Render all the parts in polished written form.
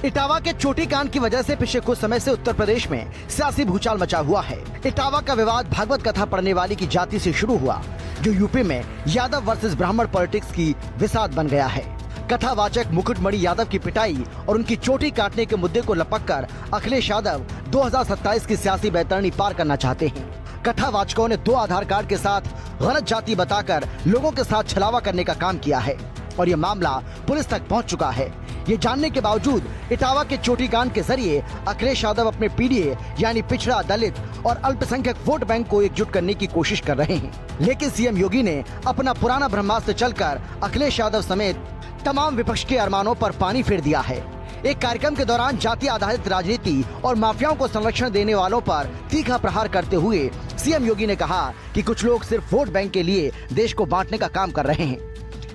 इटावा के चोटी कांड की वजह से पिछले कुछ समय से उत्तर प्रदेश में सियासी भूचाल मचा हुआ है। इटावा का विवाद भागवत कथा पढ़ने वाली की जाति से शुरू हुआ, जो यूपी में यादव वर्सेस ब्राह्मण पॉलिटिक्स की विसाद बन गया है। कथावाचक मुकुटमणि यादव की पिटाई और उनकी चोटी काटने के मुद्दे को लपककर अखिलेश यादव 2027 की सियासी बैतरणी पार करना चाहते हैं। कथावाचकों ने 2 आधार कार्ड के साथ गलत जाति बताकर लोगों के साथ छलावा करने का काम किया है और ये मामला पुलिस तक पहुंच चुका है। ये जानने के बावजूद इटावा के चोटी कांड के जरिए अखिलेश यादव अपने पीडीए यानी पिछड़ा, दलित और अल्पसंख्यक वोट बैंक को एकजुट करने की कोशिश कर रहे हैं। लेकिन सीएम योगी ने अपना पुराना ब्रह्मास्त्र चलकर अखिलेश यादव समेत तमाम विपक्ष के अरमानों पर पानी फेर दिया है। एक कार्यक्रम के दौरान जाति आधारित राजनीति और माफियाओं को संरक्षण देने वालों पर तीखा प्रहार करते हुए सीएम योगी ने कहा कि कुछ लोग सिर्फ वोट बैंक के लिए देश को बांटने का काम कर रहे हैं।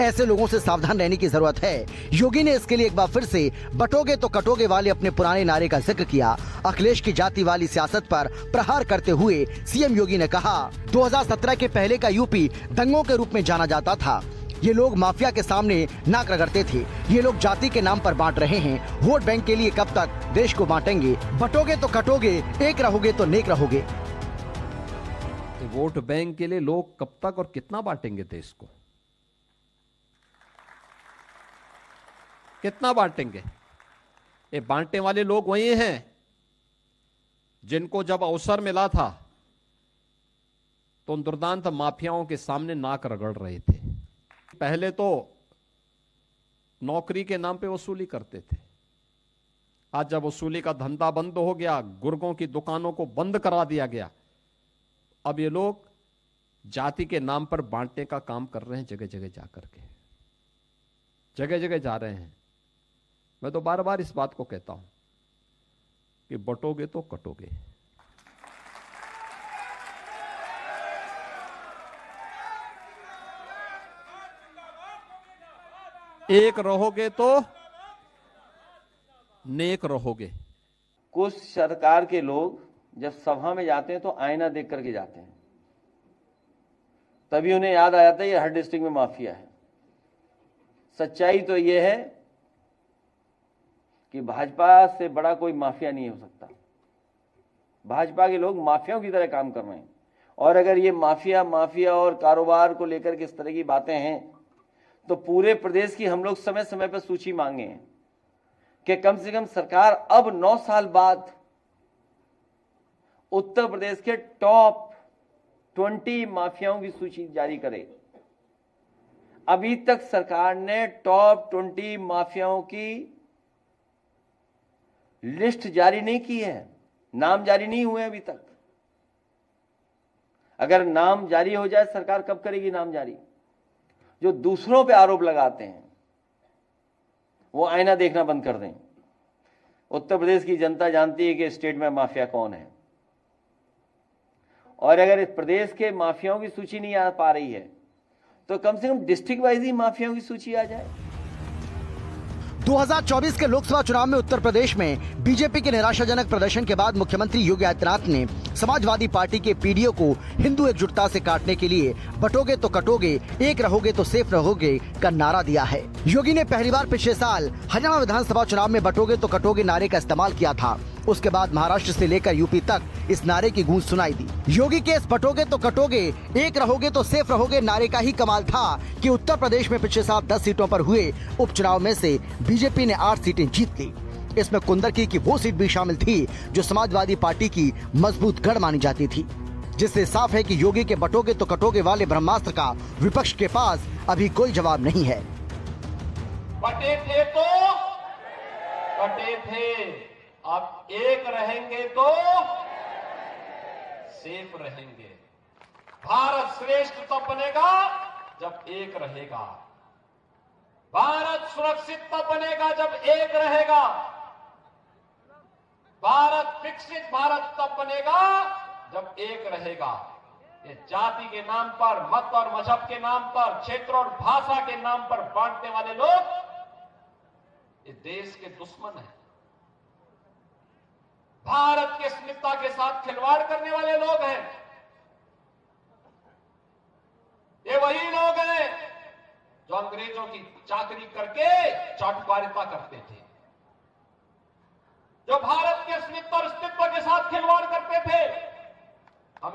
ऐसे लोगों से सावधान रहने की जरूरत है। योगी ने इसके लिए एक बार फिर से बटोगे तो कटोगे वाले अपने पुराने नारे का जिक्र किया। अखिलेश की जाति वाली सियासत पर प्रहार करते हुए सीएम योगी ने कहा, 2017 के पहले का यूपी दंगों के रूप में जाना जाता था। ये लोग माफिया के सामने नाक रगड़ते थे। ये लोग जाति के नाम पर बांट रहे हैं। वोट बैंक के लिए कब तक देश को बांटेंगे? बटोगे तो कटोगे, एक रहोगे तो नेक रहोगे। वोट बैंक के लिए लोग कब तक और कितना बांटेंगे देश को? कितना बांटेंगे? ये बांटने वाले लोग वही हैं जिनको जब अवसर मिला था तो दुर्दांत माफियाओं के सामने नाक रगड़ रहे थे। पहले तो नौकरी के नाम पे वसूली करते थे। आज जब वसूली का धंधा बंद हो गया, गुर्गों की दुकानों को बंद करा दिया गया, अब ये लोग जाति के नाम पर बांटने का काम कर रहे हैं। जगह जगह जाकर के जगह जगह जा रहे हैं। मैं तो बार बार इस बात को कहता हूं कि बटोगे तो कटोगे। एक रहोगे तो नेक रहोगे। कुछ सरकार के लोग जब सभा में जाते हैं तो आईना देख करके जाते हैं, तभी उन्हें याद आ जाता है ये हर डिस्ट्रिक्ट में माफिया है। सच्चाई तो ये है कि भाजपा से बड़ा कोई माफिया नहीं हो सकता। भाजपा के लोग माफियाओं की तरह काम कर रहे हैं। और अगर ये माफिया और कारोबार को लेकर के इस तरह की बातें हैं तो पूरे प्रदेश की हम लोग समय समय पर सूची मांगे हैं कि कम से कम सरकार अब 9 साल बाद उत्तर प्रदेश के टॉप 20 माफियाओं की सूची जारी करे। अभी तक सरकार ने टॉप 20 माफियाओं की लिस्ट जारी नहीं की है, नाम जारी नहीं हुए अभी तक। अगर नाम जारी हो जाए, सरकार कब करेगी नाम जारी? जो दूसरों पे आरोप लगाते हैं वो आईना देखना बंद कर दें। उत्तर प्रदेश की जनता जानती है कि स्टेट में माफिया कौन है, और अगर इस प्रदेश के माफियाओं की सूची नहीं आ पा रही है तो कम से कम डिस्ट्रिक्ट वाइज ही माफियाओं की सूची आ जाए। 2024 के लोकसभा चुनाव में उत्तर प्रदेश में बीजेपी के निराशाजनक प्रदर्शन के बाद मुख्यमंत्री योगी आदित्यनाथ ने समाजवादी पार्टी के पीडीओ को हिंदू एकजुटता से काटने के लिए बटोगे तो कटोगे, एक रहोगे तो सेफ रहोगे का नारा दिया है। योगी ने पहली बार पिछले साल हरियाणा विधानसभा चुनाव में बटोगे तो कटोगे नारे का इस्तेमाल किया था। उसके बाद महाराष्ट्र से लेकर यूपी तक इस नारे की गूंज सुनाई दी। योगी के इस बटोगे तो कटोगे, एक रहोगे तो सेफ रहोगे नारे का ही कमाल था कि उत्तर प्रदेश में पिछले साल 10 सीटों पर हुए उपचुनाव में से बीजेपी ने 8 सीटें जीत ली। इसमें कुंदरकी की वो सीट भी शामिल थी जो समाजवादी पार्टी की मजबूत गढ़ मानी जाती थी, जिससे साफ है कि योगी के बटोगे तो कटोगे वाले ब्रह्मास्त्र का विपक्ष के पास अभी कोई जवाब नहीं है। बटे थे तो कटे थे, अब एक रहेंगे तो सेफ रहेंगे। भारत श्रेष्ठ तब बनेगा जब एक रहेगा। भारत सुरक्षित तब बनेगा जब एक रहेगा। भारत विकसित भारत तब बनेगा जब एक रहेगा। ये जाति के नाम पर, मत और मजहब के नाम पर, क्षेत्र और भाषा के नाम पर बांटने वाले लोग ये देश के दुश्मन हैं। भारत के अस्मिता के साथ खिलवाड़ करने वाले लोग हैं। ये वही लोग हैं जो अंग्रेजों की चाकरी करके चाटुकारिता करते थे।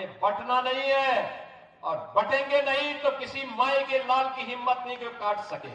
हमें बंटना नहीं है और बटेंगे नहीं तो किसी माए के लाल की हिम्मत नहीं कि काट सके।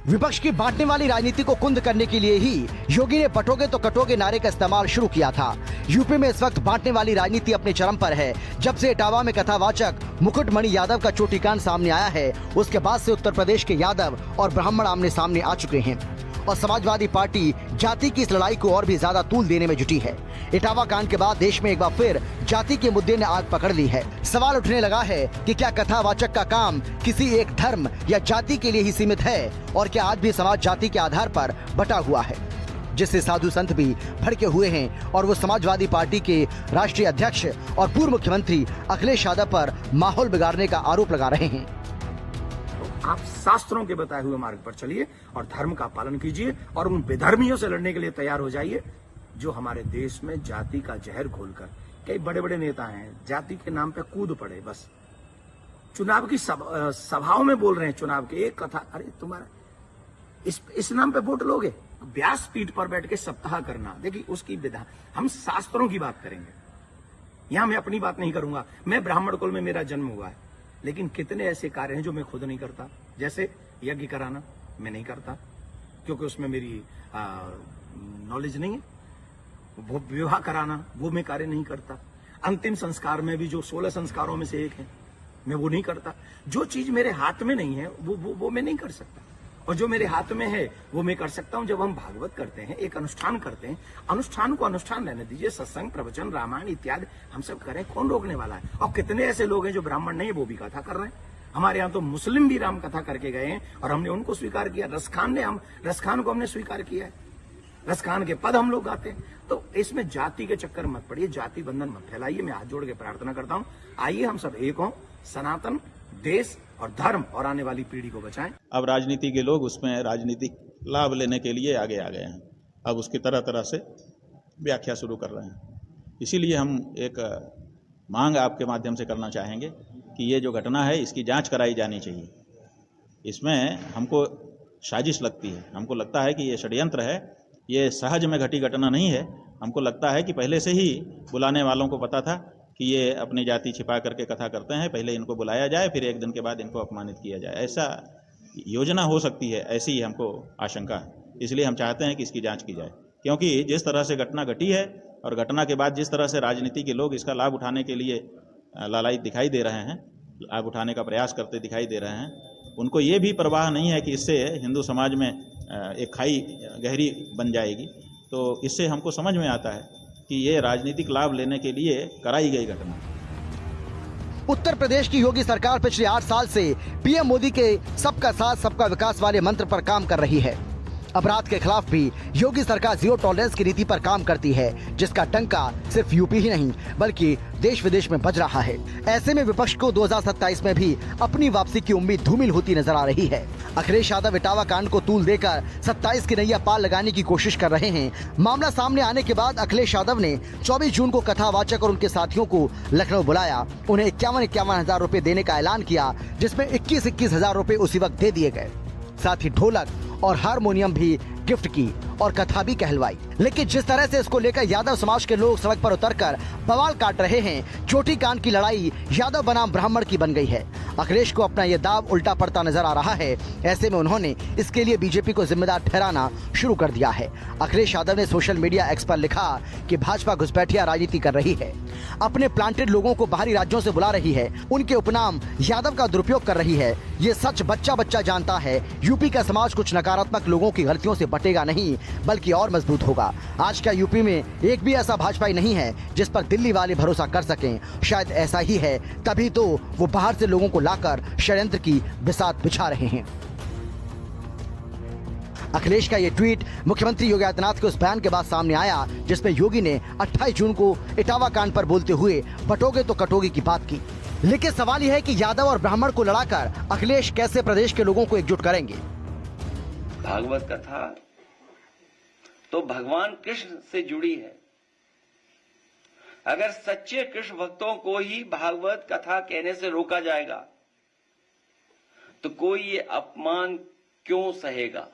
विपक्ष की बांटने वाली राजनीति को कुंद करने के लिए ही योगी ने बटोगे तो कटोगे नारे का इस्तेमाल शुरू किया था। यूपी में इस वक्त बांटने वाली राजनीति अपने चरम पर है। जब से इटावा में कथावाचक मुकुटमणि यादव का चोटीकांड सामने आया है, उसके बाद से उत्तर प्रदेश के यादव और ब्राह्मण आमने सामने आ चुके हैं और समाजवादी पार्टी जाति की इस लड़ाई को और भी ज्यादा तूल देने में जुटी है। इटावा कांड के बाद देश में एक बार फिर जाति के मुद्दे ने आग पकड़ ली है। सवाल उठने लगा है कि क्या कथावाचक का काम किसी एक धर्म या जाति के लिए ही सीमित है और क्या आज भी समाज जाति के आधार पर बटा हुआ है, जिससे साधु संत भी भड़के हुए हैं और वो समाजवादी पार्टी के राष्ट्रीय अध्यक्ष और पूर्व मुख्यमंत्री अखिलेश यादव पर माहौल बिगाड़ने का आरोप लगा रहे हैं। आप शास्त्रों के बताए हुए मार्ग पर चलिए और धर्म का पालन कीजिए और उन बेधर्मियों से लड़ने के लिए तैयार हो जाइए जो हमारे देश में जाति का जहर घोलकर, कई बड़े बड़े नेता हैं जाति के नाम पे कूद पड़े, बस चुनाव की सभाओं में बोल रहे हैं, चुनाव के एक कथा, अरे तुम्हारा इस नाम पे वोट लोगे? व्यासपीठ पर बैठ के सप्ताह करना, देखिए उसकी विधा, हम शास्त्रों की बात करेंगे। यहां मैं अपनी बात नहीं करूंगा। मैं ब्राह्मण कुल में मेरा जन्म हुआ है, लेकिन कितने ऐसे कार्य हैं जो मैं खुद नहीं करता, जैसे यज्ञ कराना मैं नहीं करता क्योंकि उसमें मेरी नॉलेज नहीं है। विवाह कराना वो मैं कार्य नहीं करता। अंतिम संस्कार में भी जो 16 संस्कारों में से एक है, मैं वो नहीं करता। जो चीज मेरे हाथ में नहीं है वो मैं नहीं कर सकता, और जो मेरे हाथ में है वो मैं कर सकता हूं। जब हम भागवत करते हैं, एक अनुष्ठान करते हैं, अनुष्ठान को अनुष्ठान रहने दीजिए। सत्संग, प्रवचन, रामायण इत्यादि हम सब करें, कौन रोकने वाला है? और कितने ऐसे लोग हैं जो ब्राह्मण नहीं है वो भी कथा कर रहे हैं। हमारे यहाँ तो मुस्लिम भी राम कथा करके गए हैं और हमने उनको स्वीकार किया। रसखान को हमने स्वीकार किया है, रसखान के पद हम लोग गाते हैं। तो इसमें जाति के चक्कर मत पड़िए, जाति बंधन मत फैलाइए। मैं हाथ जोड़ के प्रार्थना करता हूँ, आइए हम सब एक हों, सनातन देश और धर्म और आने वाली पीढ़ी को बचाएं। अब राजनीति के लोग उसमें राजनीतिक लाभ लेने के लिए आगे आ गए हैं। अब उसकी तरह तरह से व्याख्या शुरू कर रहे हैं। इसीलिए हम एक मांग आपके माध्यम से करना चाहेंगे कि ये जो घटना है इसकी जांच कराई जानी चाहिए। इसमें हमको साजिश लगती है, हमको लगता है कि ये षड्यंत्र है, ये सहज में घटी घटना नहीं है। हमको लगता है कि पहले से ही बुलाने वालों को पता था कि ये अपनी जाति छिपा करके कथा करते हैं, पहले इनको बुलाया जाए, फिर एक दिन के बाद इनको अपमानित किया जाए। ऐसा योजना हो सकती है, ऐसी हमको आशंका है। इसलिए हम चाहते हैं कि इसकी जांच की जाए, क्योंकि जिस तरह से घटना घटी है और घटना के बाद जिस तरह से राजनीति के लोग इसका लाभ उठाने के लिए लालायित दिखाई दे रहे हैं, लाभ उठाने का प्रयास करते दिखाई दे रहे हैं, उनको ये भी परवाह नहीं है कि इससे हिंदू समाज में एक खाई गहरी बन जाएगी। तो इससे हमको समझ में आता है कि ये राजनीतिक लाभ लेने के लिए कराई गई घटना। उत्तर प्रदेश की योगी सरकार पिछले 8 साल से पीएम मोदी के सबका साथ सबका विकास वाले मंत्र पर काम कर रही है। अपराध के खिलाफ भी योगी सरकार जीरो टॉलरेंस की नीति पर काम करती है, जिसका डंका सिर्फ यूपी ही नहीं बल्कि देश विदेश में बज रहा है। ऐसे में विपक्ष को 2027 में भी अपनी वापसी की उम्मीद धूमिल होती नजर आ रही है। अखिलेश यादव इटावा कांड को तूल देकर 27 की नैया पार लगाने की कोशिश कर रहे हैं। मामला सामने आने के बाद अखिलेश यादव ने 24 जून को कथावाचक और उनके साथियों को लखनऊ बुलाया, उन्हें 51 हजार रुपए देने का ऐलान किया, जिसमें 21 हजार रुपए उसी वक्त दे दिए गए। साथ ही ढोलक और हारमोनियम भी गिफ्ट की और कथा भी कहलवाई। लेकिन जिस तरह से इसको लेकर यादव समाज के लोग सड़क पर उतरकर बवाल काट रहे हैं, चोटी कांड की लड़ाई यादव बनाम ब्राह्मण की बन गई है। अखिलेश को अपना ये दाव उल्टा पड़ता नजर आ रहा है। ऐसे में उन्होंने इसके लिए बीजेपी को जिम्मेदार ठहराना शुरू कर दिया है। अखिलेश यादव ने सोशल मीडिया एक्स पर लिखा कि भाजपा घुसपैठिया राजनीति कर रही है, अपने प्लांटेड लोगों को बाहरी राज्यों से बुला रही है, उनके उपनाम यादव का दुरुपयोग कर रही है। ये सच बच्चा बच्चा जानता है। यूपी का समाज कुछ नकारात्मक लोगों की गलतियों से बटेगा नहीं बल्कि और मजबूत होगा। आज का यूपी में एक भी ऐसा भाजपाई नहीं है जिस पर दिल्ली वाले भरोसा कर सकें। शायद ऐसा ही है, तभी तो वो बाहर से लोगों को लाकर षड्यंत्र की बिसात बिछा रहे हैं। अखिलेश का ये ट्वीट मुख्यमंत्री योगी आदित्यनाथ के उस बयान के बाद सामने आया जिसमें योगी ने 28 जून को इटावा कांड पर बोलते हुए बटोगे तो कटोगे की बात की। लेकिन सवाल यह है कि यादव और ब्राह्मण को लड़ाकर अखिलेश कैसे प्रदेश के लोगों को एकजुट करेंगे। भागवत कथा तो भगवान कृष्ण से जुड़ी है। अगर सच्चे कृष्ण भक्तों को ही भागवत कथा कहने से रोका जाएगा तो कोई ये अपमान क्यों सहेगा।